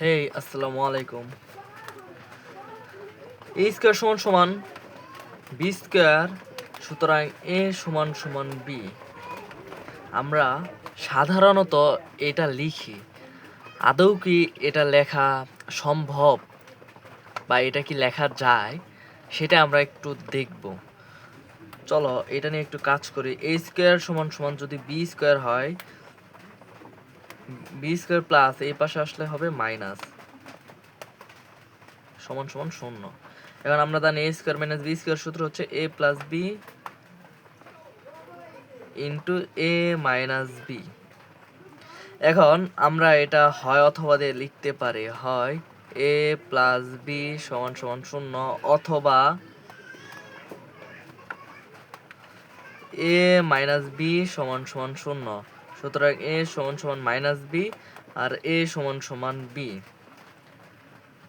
হেই আসসালামু আলাইকুম। এ স্কোয়ার সমান সমান বি স্কোয়ার, সুতরাং এ সমান সমান বি। আমরা সাধারণত এটা লিখি, আদৌ কি এটা লেখা সম্ভব বা এটা কি লেখা যায় সেটা আমরা একটু দেখব। চলো এটা নিয়ে একটু কাজ করি। এ স্কোয়ার সমান সমান যদি বি স্কোয়ার হয়, বি স্কোয়ার প্লাস এই পাশে আসলে হবে মাইনাস সমান সমান 0। এখন আমরা জানি এ স্কোয়ার মাইনাস বি স্কোয়ার সূত্র হচ্ছে এ প্লাস বি ইন্টু এ মাইনাস বি। এখন আমরা এটা হয় অথবা দিয়ে লিখতে পারি, হয় এ প্লাস বি সমান সমান 0 অথবা এ মাইনাস বি সমান সমান 0। সুতরাং এ সমান সমান মাইনাস বি আর এ সমান সমান বি।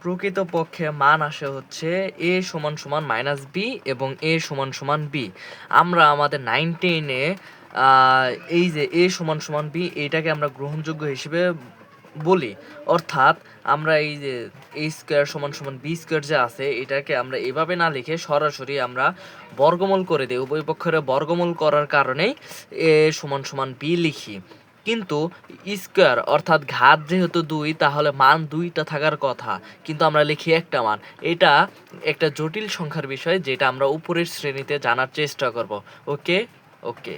প্রকৃতপক্ষে মান আসে হচ্ছে এ সমান সমান মাইনাস বি এবং এ সমান সমান বি। আমরা আমাদের 9-10-এ এই যে এ সমান সমান বি এইটাকে আমরা গ্রহণযোগ্য হিসেবে বলি, অর্থাৎ আমরা এই যে এ স্কোয়ার সমান সমান বি স্কোয়ার যে আছে এটাকে আমরা এভাবে না লিখে সরাসরি আমরা বর্গমূল করে দিই। উভয় পক্ষের বর্গমূল করার কারণেই এ সমান সমান বি লিখি। কিন্তু স্কোয়ার অর্থাৎ ঘাত যেহেতু 2, তাহলে মান 2টা থাকার কথা, কিন্তু আমরা লিখি একটা মান। এটা একটা জটিল সংখ্যার বিষয় যেটা আমরা উপরের শ্রেণীতে জানার চেষ্টা করব। ওকে ওকে।